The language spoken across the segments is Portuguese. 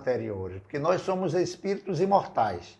anteriores, porque nós somos espíritos imortais.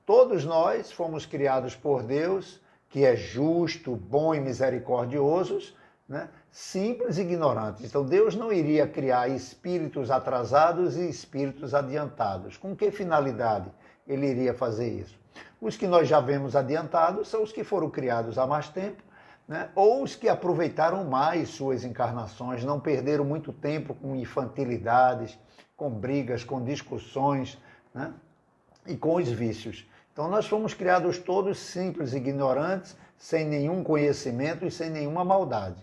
Todos nós fomos criados por Deus, que é justo, bom e misericordioso, né? Simples e ignorantes. Então Deus não iria criar espíritos atrasados e espíritos adiantados. Com que finalidade ele iria fazer isso? Os que nós já vemos adiantados são os que foram criados há mais tempo, né? Ou os que aproveitaram mais suas encarnações, não perderam muito tempo com infantilidades, com brigas, com discussões, né? E com os vícios. Então nós fomos criados todos simples, ignorantes, sem nenhum conhecimento e sem nenhuma maldade,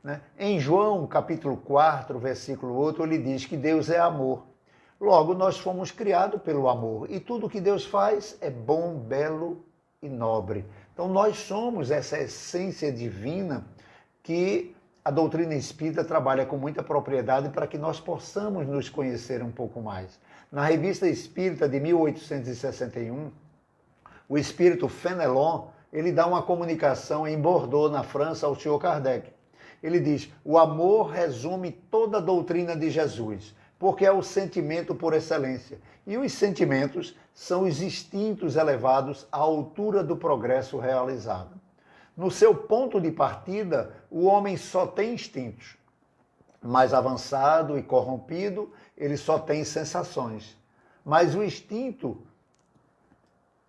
né? Em João, capítulo 4, versículo 8, ele diz que Deus é amor. Logo, nós fomos criados pelo amor. E tudo que Deus faz é bom, belo e nobre. Então nós somos essa essência divina que a doutrina espírita trabalha com muita propriedade para que nós possamos nos conhecer um pouco mais. Na Revista Espírita de 1861, o espírito Fenelon, ele dá uma comunicação em Bordeaux, na França, ao senhor Kardec. Ele diz: o amor resume toda a doutrina de Jesus, porque é o sentimento por excelência. E os sentimentos são os instintos elevados à altura do progresso realizado. No seu ponto de partida, o homem só tem instintos. Mais avançado e corrompido, ele só tem sensações. Mas o instinto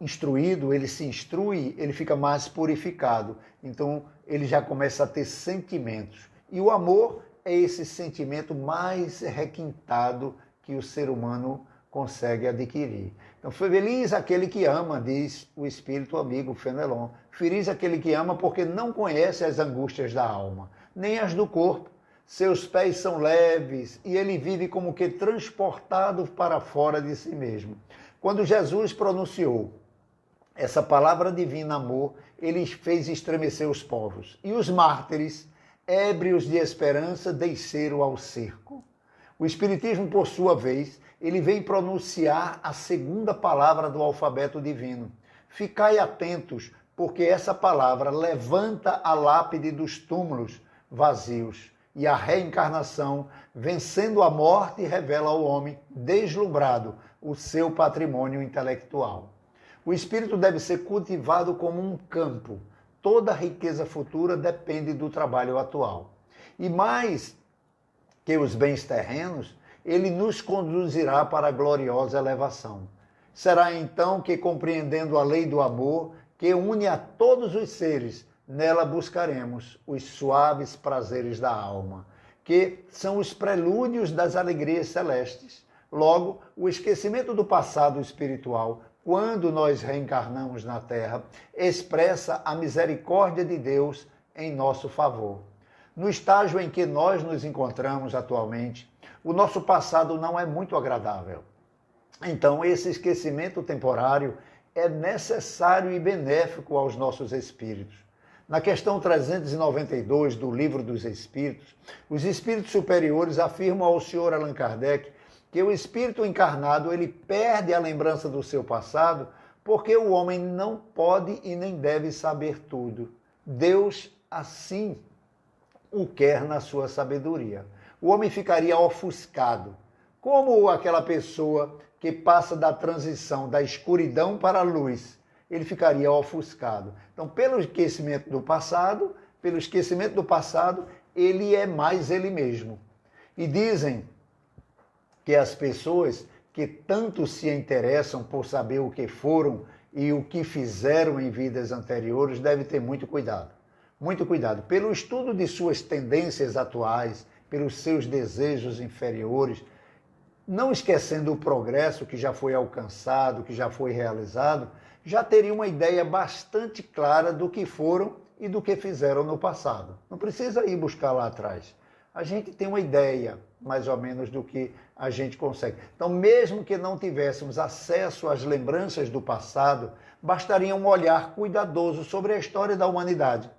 instruído, ele se instrui, ele fica mais purificado. Então, ele já começa a ter sentimentos. E o amor é esse sentimento mais requintado que o ser humano consegue adquirir. Então, feliz aquele que ama, diz o espírito amigo Fenelon. Feliz aquele que ama porque não conhece as angústias da alma, nem as do corpo. Seus pés são leves e ele vive como que transportado para fora de si mesmo. Quando Jesus pronunciou essa palavra divina, amor, ele fez estremecer os povos. E os mártires, ébrios de esperança, desceram ao cerco. O Espiritismo, por sua vez, ele vem pronunciar a segunda palavra do alfabeto divino. Ficai atentos, porque essa palavra levanta a lápide dos túmulos vazios. E a reencarnação, vencendo a morte, revela ao homem, deslumbrado, o seu patrimônio intelectual. O espírito deve ser cultivado como um campo. Toda a riqueza futura depende do trabalho atual. E mais que os bens terrenos, ele nos conduzirá para a gloriosa elevação. Será então que, compreendendo a lei do amor, que une a todos os seres, nela buscaremos os suaves prazeres da alma, que são os prelúdios das alegrias celestes. Logo, o esquecimento do passado espiritual, quando nós reencarnamos na Terra, expressa a misericórdia de Deus em nosso favor. No estágio em que nós nos encontramos atualmente, o nosso passado não é muito agradável. Então, esse esquecimento temporário é necessário e benéfico aos nossos espíritos. Na questão 392 do Livro dos Espíritos, os espíritos superiores afirmam ao senhor Allan Kardec que o espírito encarnado ele perde a lembrança do seu passado porque o homem não pode e nem deve saber tudo. Deus assim o quer na sua sabedoria. O homem ficaria ofuscado, como aquela pessoa que passa da transição da escuridão para a luz. Ele ficaria ofuscado. Então, pelo esquecimento do passado, ele é mais ele mesmo. E dizem que as pessoas que tanto se interessam por saber o que foram e o que fizeram em vidas anteriores devem ter muito cuidado. Muito cuidado. Pelo estudo de suas tendências atuais, pelos seus desejos inferiores, não esquecendo o progresso que já foi alcançado, que já foi realizado, já teria uma ideia bastante clara do que foram e do que fizeram no passado. Não precisa ir buscar lá atrás. A gente tem uma ideia, mais ou menos, do que a gente consegue. Então, mesmo que não tivéssemos acesso às lembranças do passado, bastaria um olhar cuidadoso sobre a história da humanidade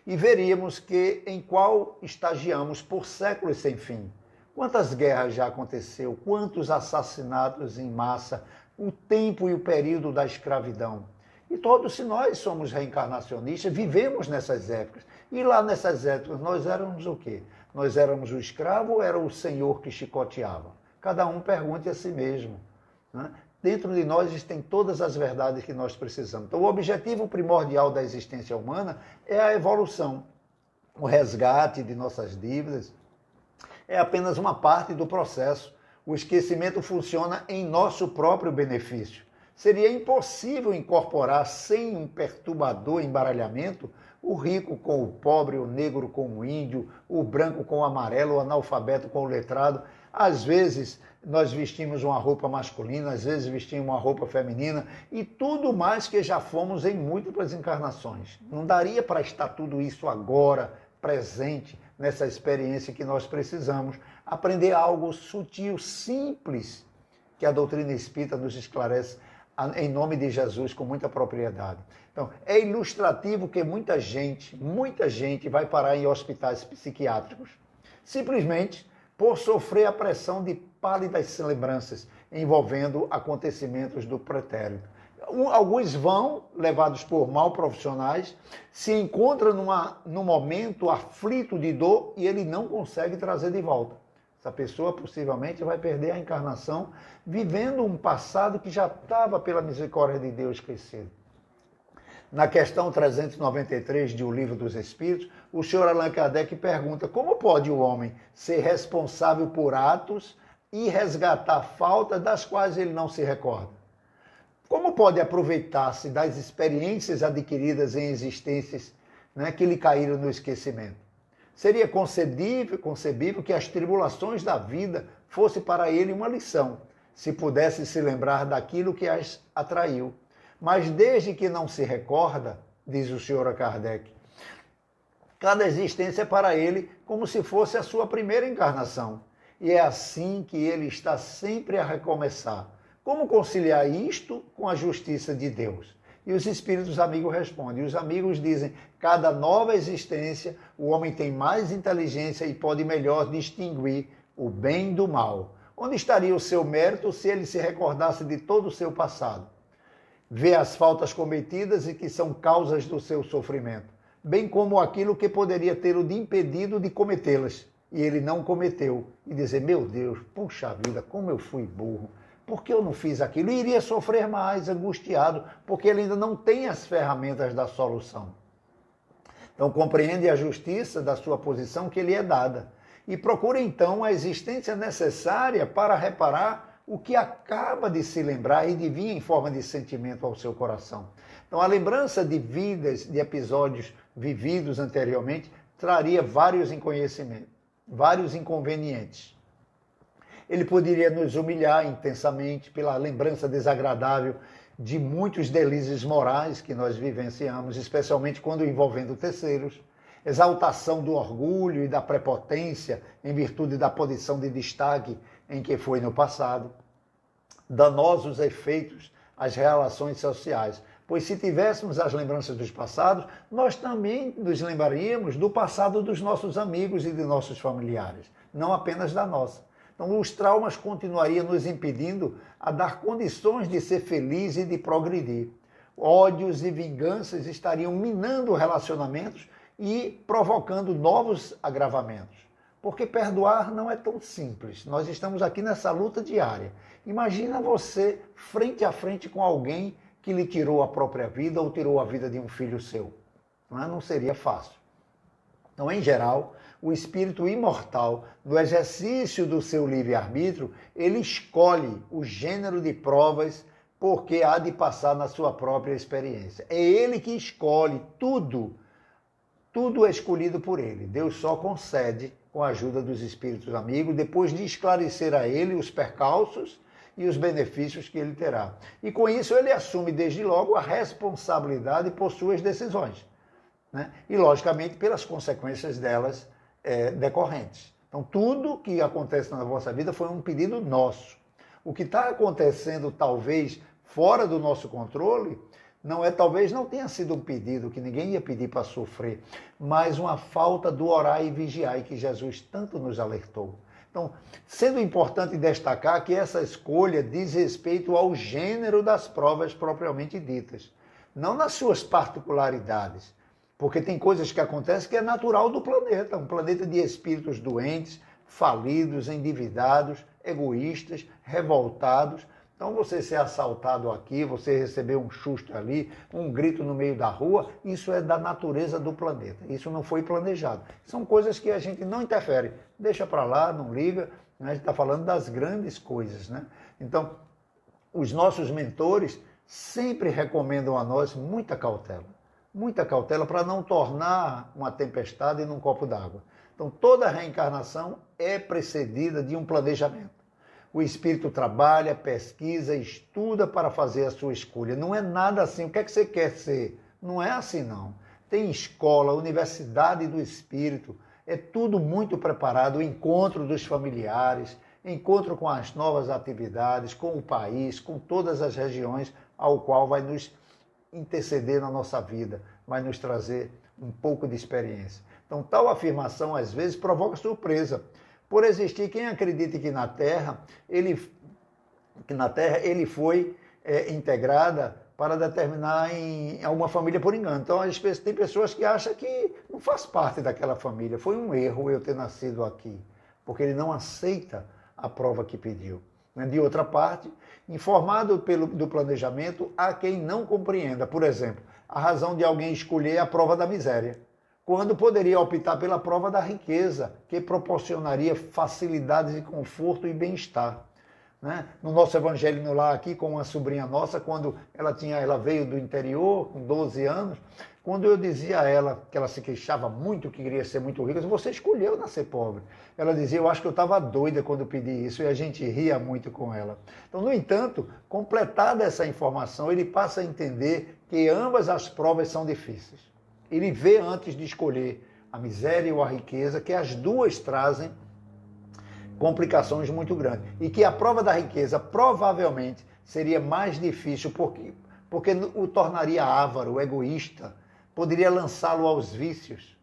e veríamos que em qual estagiamos por séculos sem fim. Quantas guerras já aconteceu, quantos assassinatos em massa, o tempo e o período da escravidão. E todos nós somos reencarnacionistas, vivemos nessas épocas. E lá nessas épocas nós éramos o quê? Nós éramos o escravo ou era o senhor que chicoteava? cada um pergunte a si mesmo, né? Dentro de nós existem todas as verdades que nós precisamos. Então, o objetivo primordial da existência humana é a evolução. O resgate de nossas dívidas é apenas uma parte do processo. O esquecimento funciona em nosso próprio benefício. Seria impossível incorporar sem um perturbador embaralhamento o rico com o pobre, o negro com o índio, o branco com o amarelo, o analfabeto com o letrado. Às vezes nós vestimos uma roupa masculina, às vezes vestimos uma roupa feminina e tudo mais que já fomos em múltiplas encarnações. Não daria para estar tudo isso agora, presente, nessa experiência que nós precisamos. Aprender algo sutil, simples, que a doutrina espírita nos esclarece em nome de Jesus com muita propriedade. Então, é ilustrativo que muita gente vai parar em hospitais psiquiátricos, simplesmente por sofrer a pressão de pálidas lembranças envolvendo acontecimentos do pretérito. Alguns vão, levados por mal profissionais, se encontram num momento aflito de dor e ele não consegue trazer de volta. Essa pessoa possivelmente vai perder a encarnação vivendo um passado que já estava, pela misericórdia de Deus, esquecido. Na questão 393 de O Livro dos Espíritos, o senhor Allan Kardec pergunta: como pode o homem ser responsável por atos e resgatar faltas das quais ele não se recorda? Como pode aproveitar-se das experiências adquiridas em existências, né, que lhe caíram no esquecimento? Seria concebível que as tribulações da vida fossem para ele uma lição, se pudesse se lembrar daquilo que as atraiu. Mas desde que não se recorda, diz o senhor Kardec, cada existência é para ele como se fosse a sua primeira encarnação. E é assim que ele está sempre a recomeçar. Como conciliar isto com a justiça de Deus? E os espíritos amigos respondem. E os amigos dizem: cada nova existência, o homem tem mais inteligência e pode melhor distinguir o bem do mal. Onde estaria o seu mérito se ele se recordasse de todo o seu passado? Vê as faltas cometidas e que são causas do seu sofrimento, bem como aquilo que poderia tê-lo impedido de cometê-las, e ele não cometeu. E dizer: meu Deus, puxa vida, como eu fui burro. Por que eu não fiz aquilo? E iria sofrer mais, angustiado, porque ele ainda não tem as ferramentas da solução. Então, compreende a justiça da sua posição que lhe é dada. E procura, então, a existência necessária para reparar o que acaba de se lembrar e de vir em forma de sentimento ao seu coração. Então, a lembrança de vidas, de episódios vividos anteriormente, traria vários inconvenientes. Ele poderia nos humilhar intensamente pela lembrança desagradável de muitos delícias morais que nós vivenciamos, especialmente quando envolvendo terceiros, exaltação do orgulho e da prepotência em virtude da posição de destaque em que foi no passado, danosos efeitos às relações sociais, pois se tivéssemos as lembranças dos passados, nós também nos lembraríamos do passado dos nossos amigos e de nossos familiares, não apenas da nossa. Então, os traumas continuariam nos impedindo a dar condições de ser feliz e de progredir. Ódios e vinganças estariam minando relacionamentos e provocando novos agravamentos. Porque perdoar não é tão simples. Nós estamos aqui nessa luta diária. Imagina você frente a frente com alguém que lhe tirou a própria vida ou tirou a vida de um filho seu. Não seria fácil. Então, em geral, o espírito imortal, no exercício do seu livre-arbítrio, ele escolhe o gênero de provas porque há de passar na sua própria experiência. É ele que escolhe tudo é escolhido por ele. Deus só concede com a ajuda dos espíritos amigos, depois de esclarecer a ele os percalços e os benefícios que ele terá. E com isso ele assume desde logo a responsabilidade por suas decisões, né? E, logicamente, pelas consequências delas decorrentes. Então, tudo que acontece na vossa vida foi um pedido nosso. O que está acontecendo, talvez, fora do nosso controle, talvez não tenha sido um pedido, que ninguém ia pedir para sofrer, mas uma falta do orar e vigiar, que Jesus tanto nos alertou. Então, sendo importante destacar que essa escolha diz respeito ao gênero das provas propriamente ditas, não nas suas particularidades. Porque tem coisas que acontecem que é natural do planeta, um planeta de espíritos doentes, falidos, endividados. egoístas, revoltados. Então você ser assaltado aqui, você receber um susto ali, um grito no meio da rua, isso é da natureza do planeta. Isso não foi planejado. São coisas que a gente não interfere. Deixa para lá, não liga. Né? A gente está falando das grandes coisas. Né? Então, os nossos mentores sempre recomendam a nós muita cautela para não tornar uma tempestade num copo d'água. Então, toda reencarnação é precedida de um planejamento. O espírito trabalha, pesquisa, estuda para fazer a sua escolha. Não é nada assim, o que é que você quer ser? Não é assim, não. Tem escola, universidade do espírito, é tudo muito preparado, o encontro dos familiares, encontro com as novas atividades, com o país, com todas as regiões ao qual vai nos interceder na nossa vida, vai nos trazer um pouco de experiência. Então, tal afirmação, às vezes, provoca surpresa. Por existir quem acredite que na Terra ele foi integrada para determinar em alguma família por engano. Então, tem pessoas que acham que não faz parte daquela família. Foi um erro eu ter nascido aqui, porque ele não aceita a prova que pediu. De outra parte, informado do planejamento, há quem não compreenda, por exemplo, a razão de alguém escolher a prova da miséria, quando poderia optar pela prova da riqueza, que proporcionaria facilidades de conforto e bem-estar. Né? No nosso evangelho no lar aqui, com uma sobrinha nossa, quando ela veio do interior, com 12 anos, quando eu dizia a ela, que ela se queixava muito, que queria ser muito rica, eu disse, você escolheu nascer pobre. Ela dizia, eu acho que eu estava doida quando pedi isso, e a gente ria muito com ela. Então, no entanto, completada essa informação, ele passa a entender que ambas as provas são difíceis. Ele vê antes de escolher a miséria ou a riqueza, que as duas trazem complicações muito grandes. E que a prova da riqueza provavelmente seria mais difícil porque o tornaria avaro, egoísta, poderia lançá-lo aos vícios.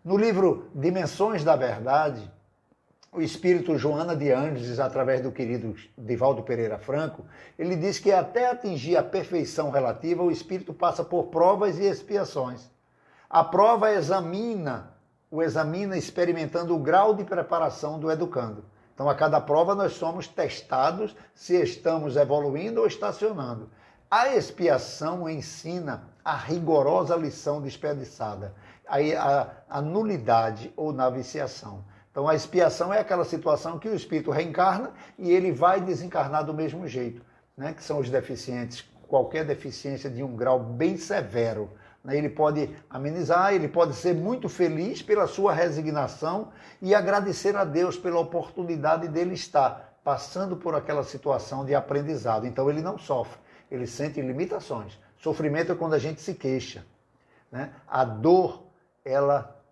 No livro Dimensões da Verdade, o espírito Joana de Andes, através do querido Divaldo Pereira Franco, ele diz que até atingir a perfeição relativa, o espírito passa por provas e expiações. A prova o examina experimentando o grau de preparação do educando. Então, a cada prova nós somos testados se estamos evoluindo ou estacionando. A expiação ensina a rigorosa lição desperdiçada, a nulidade ou na viciação. Então, a expiação é aquela situação que o espírito reencarna e ele vai desencarnar do mesmo jeito, né? Que são os deficientes, qualquer deficiência de um grau bem severo. Ele pode amenizar, ele pode ser muito feliz pela sua resignação e agradecer a Deus pela oportunidade dele estar passando por aquela situação de aprendizado. Então ele não sofre, ele sente limitações. Sofrimento é quando a gente se queixa. Né? A dor, ela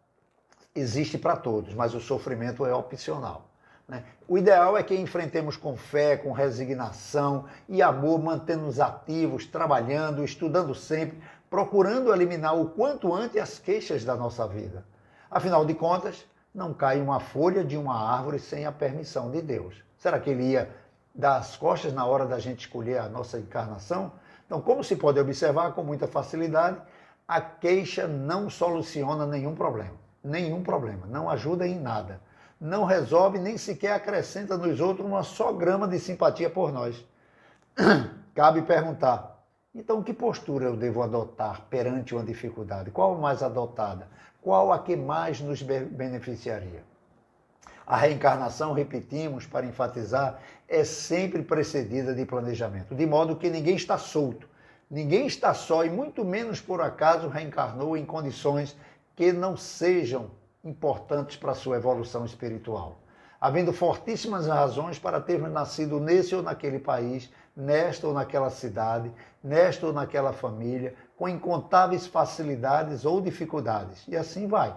existe para todos, mas o sofrimento é opcional. Né? O ideal é que enfrentemos com fé, com resignação e amor, mantendo-nos ativos, trabalhando, estudando sempre, procurando eliminar o quanto antes as queixas da nossa vida. Afinal de contas, não cai uma folha de uma árvore sem a permissão de Deus. Será que ele ia dar as costas na hora da gente escolher a nossa encarnação? Então, como se pode observar com muita facilidade, a queixa não soluciona nenhum problema. Nenhum problema, não ajuda em nada. Não resolve, nem sequer acrescenta nos outros uma só grama de simpatia por nós. Cabe perguntar, então que postura eu devo adotar perante uma dificuldade? Qual a mais adotada? Qual a que mais nos beneficiaria? A reencarnação, repetimos para enfatizar, é sempre precedida de planejamento, de modo que ninguém está solto, ninguém está só e muito menos por acaso reencarnou em condições que não sejam importantes para a sua evolução espiritual. Havendo fortíssimas razões para termos nascido nesse ou naquele país, nesta ou naquela cidade, nesta ou naquela família, com incontáveis facilidades ou dificuldades. E assim vai.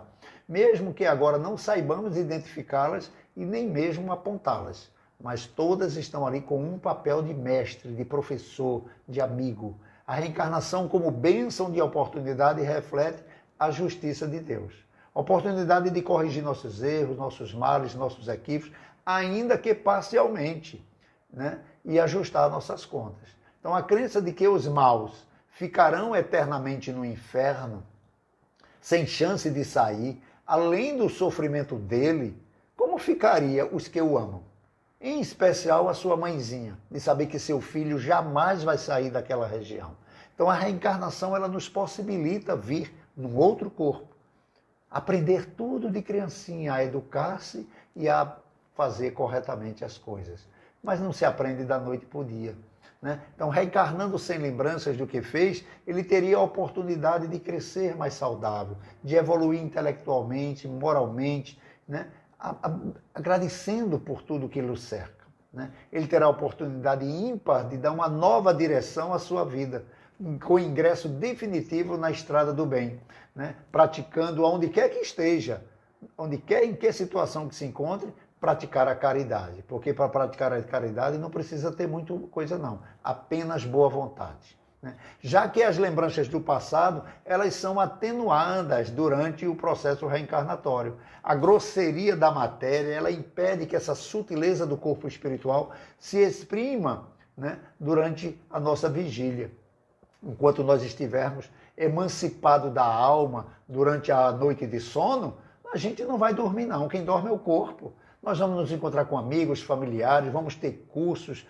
Mesmo que agora não saibamos identificá-las e nem mesmo apontá-las. Mas todas estão ali com um papel de mestre, de professor, de amigo. A reencarnação como bênção de oportunidade reflete a justiça de Deus. Oportunidade de corrigir nossos erros, nossos males, nossos equívocos, ainda que parcialmente, né? E ajustar nossas contas. Então, a crença de que os maus ficarão eternamente no inferno, sem chance de sair, além do sofrimento dele, como ficaria os que o amam? em especial a sua mãezinha, de saber que seu filho jamais vai sair daquela região. Então a reencarnação ela nos possibilita vir num outro corpo, aprender tudo de criancinha, a educar-se e a fazer corretamente as coisas. Mas não se aprende da noite para o dia. Né? Então, reencarnando sem lembranças do que fez, ele teria a oportunidade de crescer mais saudável, de evoluir intelectualmente, moralmente, né? Agradecendo por tudo que o cerca. Né? Ele terá a oportunidade ímpar de dar uma nova direção à sua vida, com ingresso definitivo na estrada do bem, né? Praticando onde quer que esteja, onde quer, em que situação que se encontre, praticar a caridade. Porque para praticar a caridade não precisa ter muita coisa não, apenas boa vontade. Né? Já que as lembranças do passado, elas são atenuadas durante o processo reencarnatório. A grosseria da matéria, ela impede que essa sutileza do corpo espiritual se exprima, né, durante a nossa vigília. Enquanto nós estivermos emancipados da alma durante a noite de sono, a gente não vai dormir não, quem dorme é o corpo. Nós vamos nos encontrar com amigos, familiares, vamos ter cursos,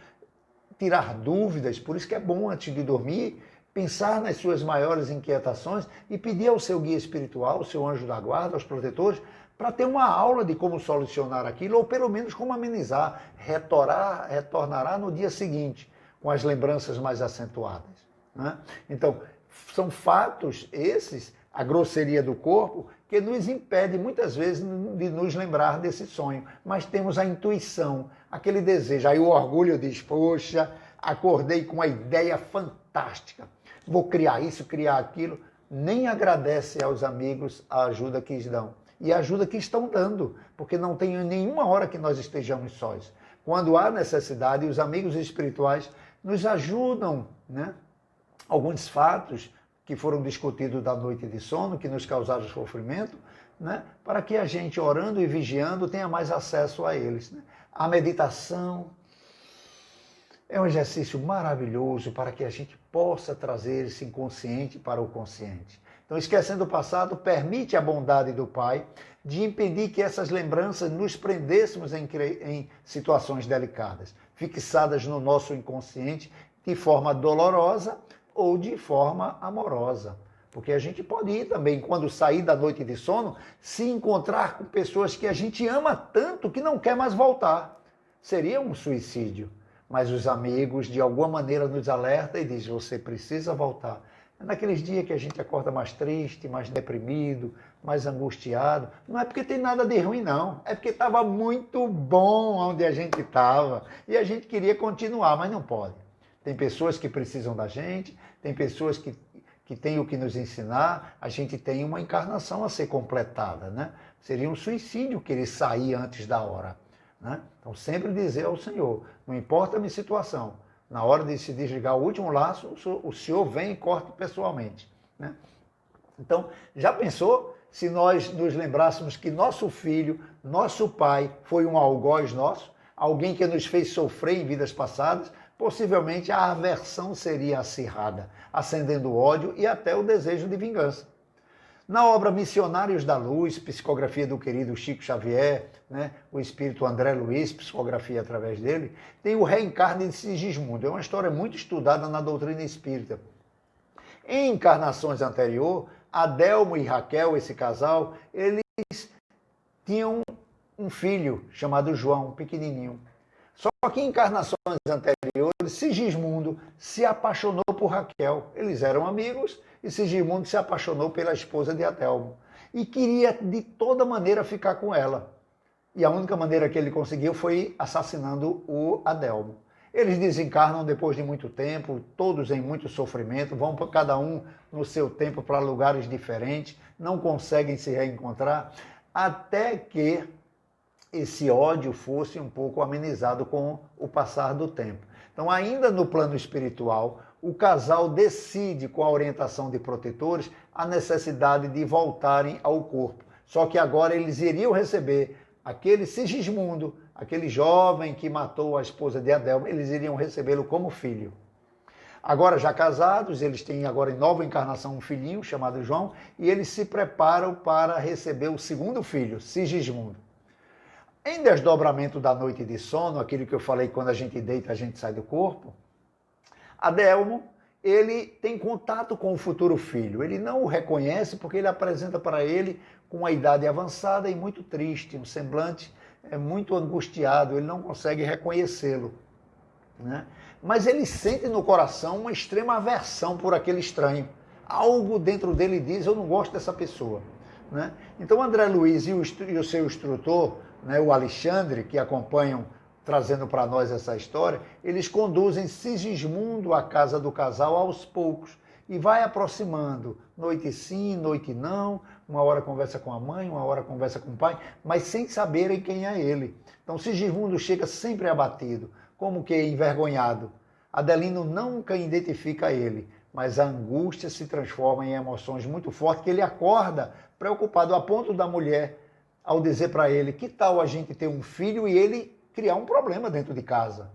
tirar dúvidas, por isso que é bom antes de dormir, pensar nas suas maiores inquietações e pedir ao seu guia espiritual, ao seu anjo da guarda, aos protetores, para ter uma aula de como solucionar aquilo, ou pelo menos como amenizar, retornará no dia seguinte, com as lembranças mais acentuadas. Né? Então, são fatos esses, a grosseria do corpo, que nos impede muitas vezes de nos lembrar desse sonho. Mas temos a intuição, aquele desejo. Aí o orgulho diz, poxa, acordei com uma ideia fantástica, vou criar isso, criar aquilo. Nem agradece aos amigos a ajuda que dão. E a ajuda que estão dando, porque não tem nenhuma hora que nós estejamos sós. Quando há necessidade, os amigos espirituais nos ajudam, né? Alguns fatos que foram discutidos da noite de sono, que nos causaram sofrimento, né? Para que a gente, orando e vigiando, tenha mais acesso a eles. Né? A meditação é um exercício maravilhoso para que a gente possa trazer esse inconsciente para o consciente. Então, esquecendo o passado, permite a bondade do Pai de impedir que essas lembranças nos prendêssemos em situações delicadas, fixadas no nosso inconsciente de forma dolorosa ou de forma amorosa. Porque a gente pode ir também, quando sair da noite de sono, se encontrar com pessoas que a gente ama tanto que não quer mais voltar. Seria um suicídio. Mas os amigos, de alguma maneira, nos alertam e dizem, você precisa voltar. É naqueles dias que a gente acorda mais triste, mais deprimido, mais angustiado. Não é porque tem nada de ruim, não. É porque estava muito bom onde a gente estava. E a gente queria continuar, mas não pode. Tem pessoas que precisam da gente, tem pessoas que têm o que nos ensinar, a gente tem uma encarnação a ser completada, né? Seria um suicídio querer sair antes da hora, né? Então, sempre dizer ao Senhor, não importa a minha situação, na hora de se desligar o último laço, o Senhor vem e corta pessoalmente, né? Então, já pensou se nós nos lembrássemos que nosso filho, nosso pai, foi um algoz nosso, alguém que nos fez sofrer em vidas passadas? Possivelmente a aversão seria acirrada, acendendo ódio e até o desejo de vingança. Na obra Missionários da Luz, psicografia do querido Chico Xavier, né, o espírito André Luiz, psicografia através dele, tem o reencarne de Sigismundo. É uma história muito estudada na doutrina espírita. Em encarnações anteriores, Adelmo e Raquel, esse casal, eles tinham um filho chamado João, pequenininho. Só que em encarnações anteriores, Sigismundo se apaixonou por Raquel. Eles eram amigos e Sigismundo se apaixonou pela esposa de Adelmo. E queria de toda maneira ficar com ela. E a única maneira que ele conseguiu foi assassinando o Adelmo. Eles desencarnam depois de muito tempo, todos em muito sofrimento, vão cada um no seu tempo para lugares diferentes, não conseguem se reencontrar, até que esse ódio fosse um pouco amenizado com o passar do tempo. Então, ainda no plano espiritual, o casal decide, com a orientação de protetores, a necessidade de voltarem ao corpo. Só que agora eles iriam receber aquele Sigismundo, aquele jovem que matou a esposa de Adelmo, eles iriam recebê-lo como filho. Agora, já casados, eles têm agora em nova encarnação um filhinho chamado João, e eles se preparam para receber o segundo filho, Sigismundo. Em desdobramento da noite de sono, aquilo que eu falei, quando a gente deita, a gente sai do corpo, Adelmo, ele tem contato com o futuro filho. Ele não o reconhece porque ele apresenta para ele com uma idade avançada e muito triste, um semblante muito angustiado, ele não consegue reconhecê-lo, né? Mas ele sente no coração uma extrema aversão por aquele estranho. Algo dentro dele diz, eu não gosto dessa pessoa, né? Então André Luiz e o seu instrutor, né, o Alexandre, que acompanham, trazendo para nós essa história, eles conduzem Sigismundo à casa do casal aos poucos e vai aproximando, noite sim, noite não, uma hora conversa com a mãe, uma hora conversa com o pai, mas sem saberem quem é ele. Então Sigismundo chega sempre abatido, como que envergonhado. Adelino nunca identifica ele, mas a angústia se transforma em emoções muito fortes, que ele acorda preocupado a ponto da mulher, ao dizer para ele, que tal a gente ter um filho e ele criar um problema dentro de casa,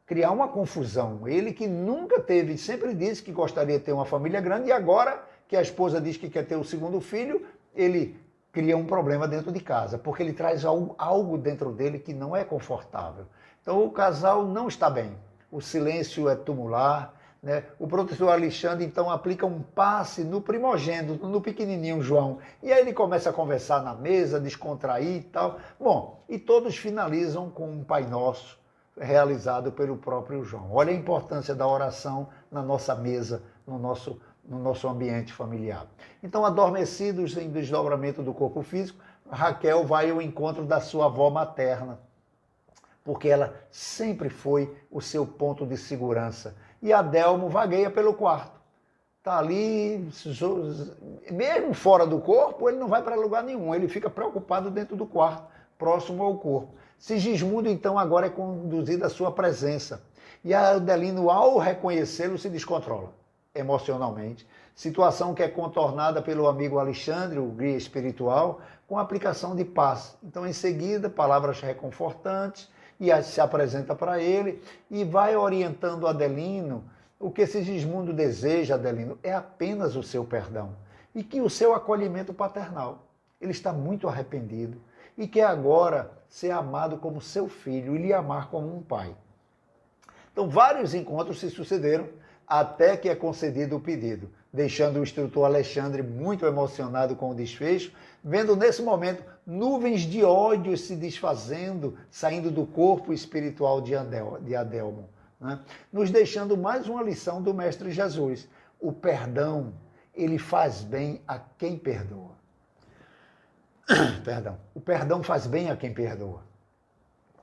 criar uma confusão. Ele que nunca teve, sempre disse que gostaria de ter uma família grande e agora que a esposa diz que quer ter o segundo filho, ele cria um problema dentro de casa, porque ele traz algo dentro dele que não é confortável. Então o casal não está bem, o silêncio é tumular, né? O protetor Alexandre então aplica um passe no primogênito, no pequenininho João, e aí ele começa a conversar na mesa, descontrair e tal. Bom, e todos finalizam com um Pai Nosso realizado pelo próprio João. Olha a importância da oração na nossa mesa, no nosso ambiente familiar. Então, adormecidos em desdobramento do corpo físico, Raquel vai ao encontro da sua avó materna, porque ela sempre foi o seu ponto de segurança. E Adelmo vagueia pelo quarto. Está ali, mesmo fora do corpo, ele não vai para lugar nenhum, ele fica preocupado dentro do quarto, próximo ao corpo. Sigismundo, então, agora é conduzido à sua presença. E Adelino, ao reconhecê-lo, se descontrola emocionalmente. Situação que é contornada pelo amigo Alexandre, o guia espiritual, com a aplicação de paz. Então, em seguida, palavras reconfortantes, e se apresenta para ele e vai orientando Adelino. O que Sigismundo deseja, Adelino, é apenas o seu perdão e que o seu acolhimento paternal. Ele está muito arrependido e quer agora ser amado como seu filho e lhe amar como um pai. Então, vários encontros se sucederam até que é concedido o pedido, deixando o instrutor Alexandre muito emocionado com o desfecho, vendo nesse momento nuvens de ódio se desfazendo, saindo do corpo espiritual de Adelmo, né? Nos deixando mais uma lição do Mestre Jesus. O perdão, ele faz bem a quem perdoa. Perdão. O perdão faz bem a quem perdoa.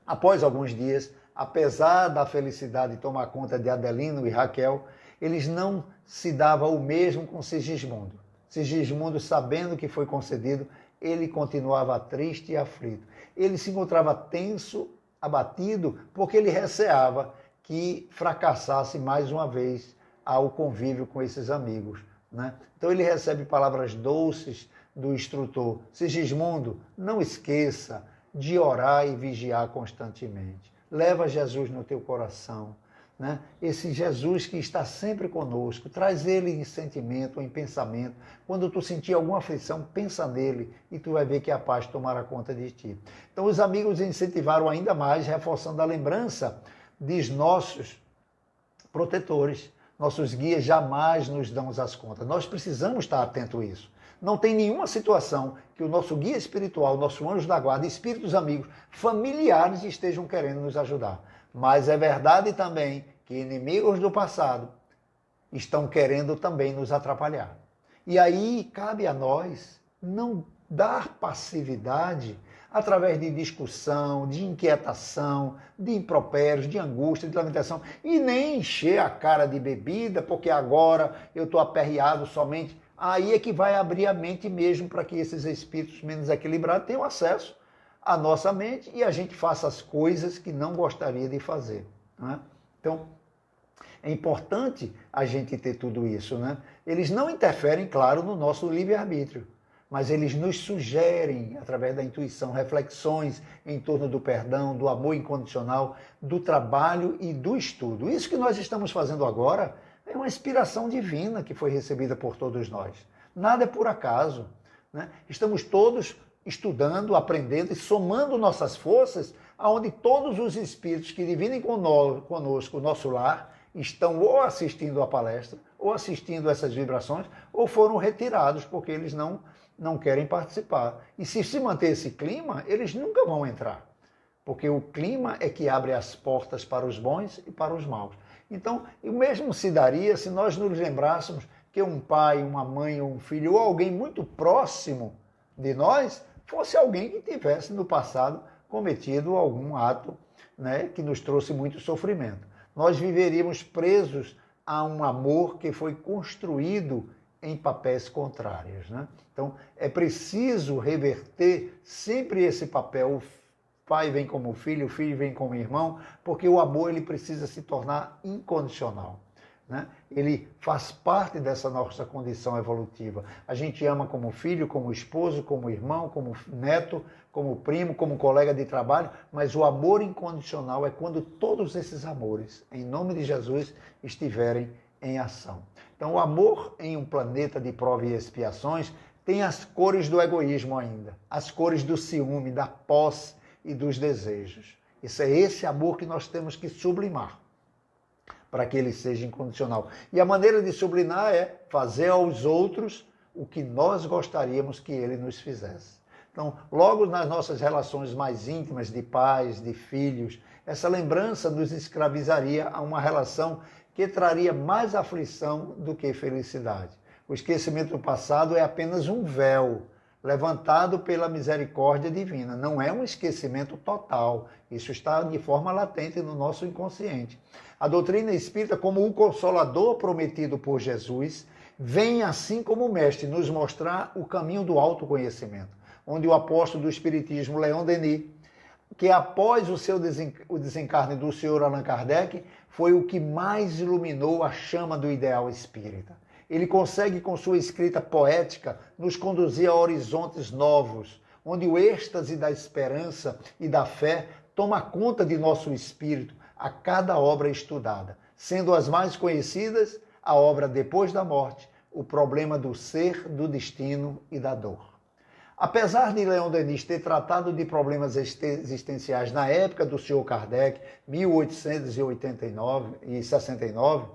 Após alguns dias, apesar da felicidade tomar conta de Adelino e Raquel, eles não se davam o mesmo com Sigismundo. Sigismundo, sabendo que foi concedido, ele continuava triste e aflito. Ele se encontrava tenso, abatido, porque ele receava que fracassasse mais uma vez ao convívio com esses amigos, né? Então ele recebe palavras doces do instrutor. Sigismundo, não esqueça de orar e vigiar constantemente. Leva Jesus no teu coração, né? Esse Jesus que está sempre conosco, traz ele em sentimento, em pensamento. Quando tu sentir alguma aflição, pensa nele e tu vai ver que a paz tomará conta de ti. Então os amigos incentivaram ainda mais, reforçando a lembrança de nossos protetores. Nossos guias jamais nos dão as contas. Nós precisamos estar atentos a isso. Não tem nenhuma situação que o nosso guia espiritual, nosso anjo da guarda, espíritos amigos, familiares estejam querendo nos ajudar. Mas é verdade também que inimigos do passado estão querendo também nos atrapalhar. E aí cabe a nós não dar passividade através de discussão, de inquietação, de impropérios, de angústia, de lamentação, e nem encher a cara de bebida, porque agora eu estou aperreado somente. Aí é que vai abrir a mente mesmo para que esses espíritos menos equilibrados tenham acesso à nossa mente e a gente faça as coisas que não gostaria de fazer, né? Então, é importante a gente ter tudo isso, né? Eles não interferem, claro, no nosso livre-arbítrio, mas eles nos sugerem, através da intuição, reflexões em torno do perdão, do amor incondicional, do trabalho e do estudo. Isso que nós estamos fazendo agora é uma inspiração divina que foi recebida por todos nós. Nada é por acaso, né? Estamos todos estudando, aprendendo e somando nossas forças, aonde todos os espíritos que dividem conosco o nosso lar estão ou assistindo a palestra, ou assistindo essas vibrações, ou foram retirados porque eles não querem participar. E se manter esse clima, eles nunca vão entrar, porque o clima é que abre as portas para os bons e para os maus. Então, o mesmo se daria se nós nos lembrássemos que um pai, uma mãe, um filho ou alguém muito próximo de nós fosse alguém que tivesse no passado cometido algum ato, né, que nos trouxe muito sofrimento. Nós viveríamos presos a um amor que foi construído em papéis contrários, né? Então, é preciso reverter sempre esse papel. O pai vem como filho, o filho vem como irmão, porque o amor ele precisa se tornar incondicional, né? Ele faz parte dessa nossa condição evolutiva. A gente ama como filho, como esposo, como irmão, como neto, como primo, como colega de trabalho, mas o amor incondicional é quando todos esses amores, em nome de Jesus, estiverem em ação. Então, o amor em um planeta de prova e expiações tem as cores do egoísmo ainda, as cores do ciúme, da posse e dos desejos. Isso é esse amor que nós temos que sublimar para que ele seja incondicional. E a maneira de sublimar é fazer aos outros o que nós gostaríamos que ele nos fizesse. Então, logo nas nossas relações mais íntimas de pais, de filhos, essa lembrança nos escravizaria a uma relação que traria mais aflição do que felicidade. O esquecimento do passado é apenas um véu levantado pela misericórdia divina. Não é um esquecimento total. Isso está de forma latente no nosso inconsciente. A doutrina espírita, como o consolador prometido por Jesus, vem assim como mestre nos mostrar o caminho do autoconhecimento, onde o apóstolo do Espiritismo, Leon Denis, que após o desencarne do senhor Allan Kardec, foi o que mais iluminou a chama do ideal espírita. Ele consegue, com sua escrita poética, nos conduzir a horizontes novos, onde o êxtase da esperança e da fé toma conta de nosso espírito a cada obra estudada, sendo as mais conhecidas a obra Depois da Morte, o problema do ser, do destino e da dor. Apesar de Leon Denis ter tratado de problemas existenciais na época do Sr. Kardec, 1889 e 69,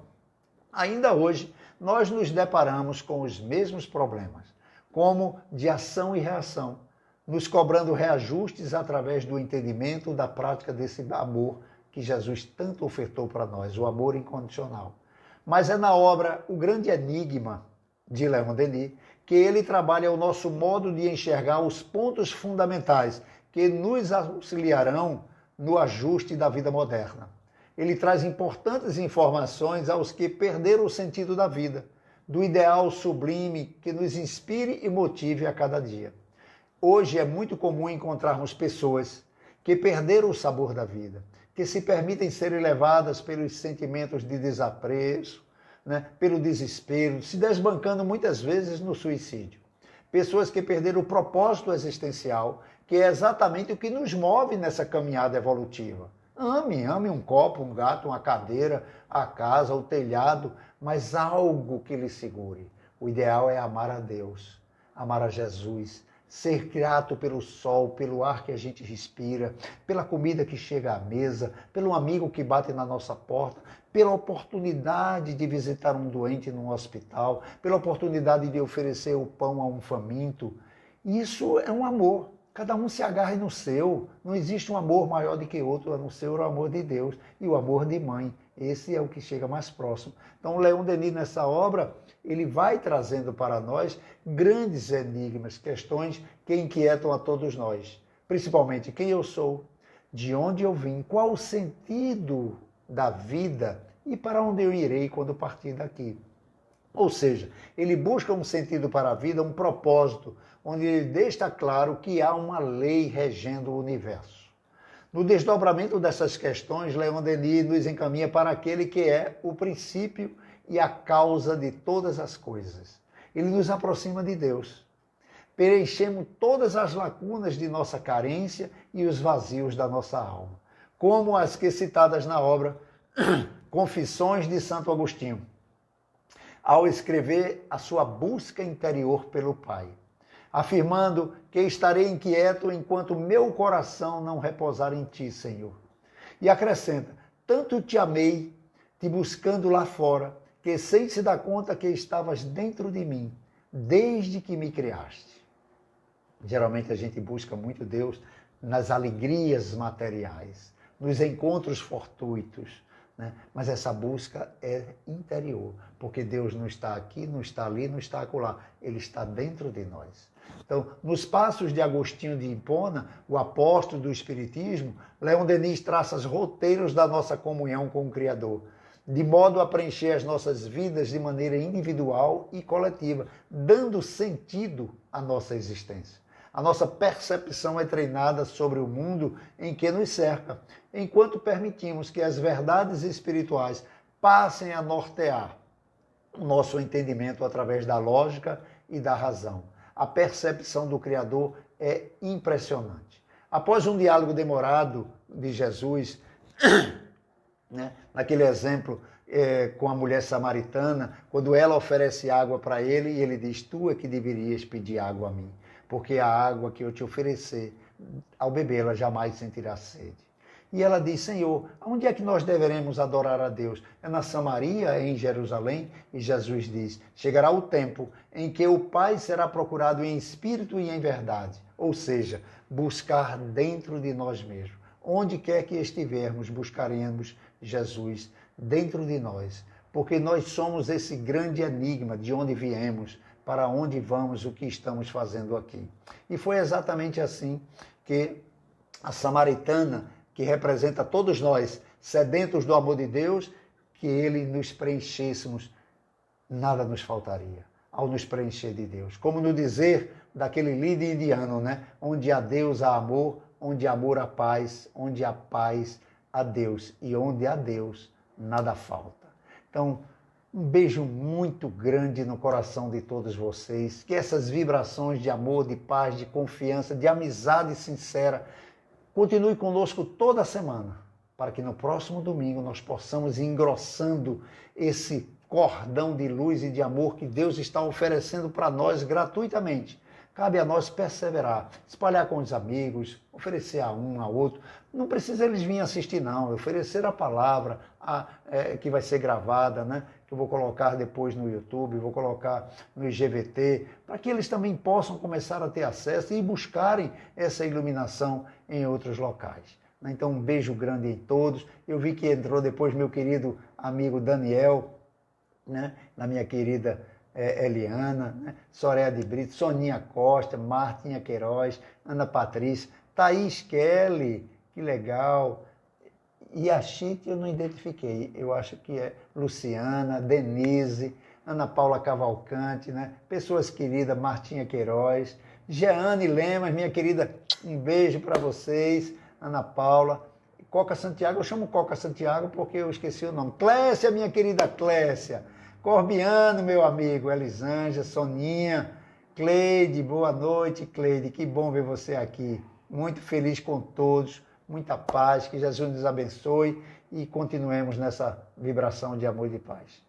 ainda hoje nós nos deparamos com os mesmos problemas, como de ação e reação, nos cobrando reajustes através do entendimento da prática desse amor que Jesus tanto ofertou para nós, o amor incondicional. Mas é na obra O Grande Enigma, de Leon Denis, que ele trabalha o nosso modo de enxergar os pontos fundamentais que nos auxiliarão no ajuste da vida moderna. Ele traz importantes informações aos que perderam o sentido da vida, do ideal sublime que nos inspire e motive a cada dia. Hoje é muito comum encontrarmos pessoas que perderam o sabor da vida, que se permitem ser levadas pelos sentimentos de desapreço, pelo desespero, se desbancando muitas vezes no suicídio. Pessoas que perderam o propósito existencial, que é exatamente o que nos move nessa caminhada evolutiva. Ame um copo, um gato, uma cadeira, a casa, o telhado, mas algo que lhe segure. O ideal é amar a Deus, amar a Jesus, ser grato pelo sol, pelo ar que a gente respira, pela comida que chega à mesa, pelo amigo que bate na nossa porta, pela oportunidade de visitar um doente num hospital, pela oportunidade de oferecer o pão a um faminto. Isso é um amor. Cada um se agarre no seu. Não existe um amor maior do que outro, a não ser o amor de Deus e o amor de mãe. Esse é o que chega mais próximo. Então, Leon Denis, nessa obra, ele vai trazendo para nós grandes enigmas, questões que inquietam a todos nós. Principalmente, quem eu sou, de onde eu vim, qual o sentido da vida e para onde eu irei quando partir daqui. Ou seja, ele busca um sentido para a vida, um propósito, onde ele deixa claro que há uma lei regendo o universo. No desdobramento dessas questões, Leon Denis nos encaminha para aquele que é o princípio e a causa de todas as coisas. Ele nos aproxima de Deus. Preenchemos todas as lacunas de nossa carência e os vazios da nossa alma, como as que citadas na obra Confissões de Santo Agostinho, ao escrever a sua busca interior pelo Pai. afirmando que estarei inquieto enquanto meu coração não repousar em ti, Senhor. E acrescenta, tanto te amei, te buscando lá fora, que sem se dar conta que estavas dentro de mim, desde que me criaste. Geralmente a gente busca muito Deus nas alegrias materiais, nos encontros fortuitos, né? Mas essa busca é interior, porque Deus não está aqui, não está ali, não está acolá, Ele está dentro de nós. Então, nos passos de Agostinho de Hipona, o apóstolo do Espiritismo, Leon Denis traça os roteiros da nossa comunhão com o Criador, de modo a preencher as nossas vidas de maneira individual e coletiva, dando sentido à nossa existência. A nossa percepção é treinada sobre o mundo em que nos cerca, enquanto permitimos que as verdades espirituais passem a nortear o nosso entendimento através da lógica e da razão. A percepção do Criador é impressionante. Após um diálogo demorado de Jesus, né, naquele exemplo com a mulher samaritana, quando ela oferece água para ele e ele diz, tu é que deverias pedir água a mim, porque a água que eu te oferecer, ao bebê-la jamais sentirá sede. E ela diz, Senhor, onde é que nós deveremos adorar a Deus? É na Samaria, é em Jerusalém? E Jesus diz, chegará o tempo em que o Pai será procurado em espírito e em verdade, ou seja, buscar dentro de nós mesmos. Onde quer que estivermos, buscaremos Jesus dentro de nós, porque nós somos esse grande enigma de onde viemos, para onde vamos, o que estamos fazendo aqui. E foi exatamente assim que a samaritana, que representa todos nós, sedentos do amor de Deus, que Ele nos preenchêssemos, nada nos faltaria ao nos preencher de Deus. Como no dizer daquele líder indiano, né? Onde há Deus há amor, onde há amor há paz, onde há paz há Deus, e onde há Deus nada falta. Então, um beijo muito grande no coração de todos vocês, que essas vibrações de amor, de paz, de confiança, de amizade sincera, continue conosco toda semana, para que no próximo domingo nós possamos ir engrossando esse cordão de luz e de amor que Deus está oferecendo para nós gratuitamente. Cabe a nós perseverar, espalhar com os amigos, oferecer a um, a outro. Não precisa eles virem assistir, não. Oferecer a palavra que vai ser gravada, né? Que eu vou colocar depois no YouTube, vou colocar no IGVT, para que eles também possam começar a ter acesso e buscarem essa iluminação em outros locais. Então, um beijo grande em todos. Eu vi que entrou depois meu querido amigo Daniel, né? Da minha querida Eliana, né? Soraya de Brito, Soninha Costa, Martinha Queiroz, Ana Patrícia, Thaís Kelly, que legal. E a Chite eu não identifiquei, eu acho que é Luciana, Denise, Ana Paula Cavalcante, né? Pessoas queridas, Martinha Queiroz, Jeane Lemas, minha querida, um beijo para vocês, Ana Paula, Coca Santiago, eu chamo Coca Santiago porque eu esqueci o nome, Clécia, minha querida Clécia, Corbiano, meu amigo, Elisângela, Soninha, Cleide, boa noite, Cleide, que bom ver você aqui. Muito feliz com todos, muita paz, que Jesus nos abençoe e continuemos nessa vibração de amor e de paz.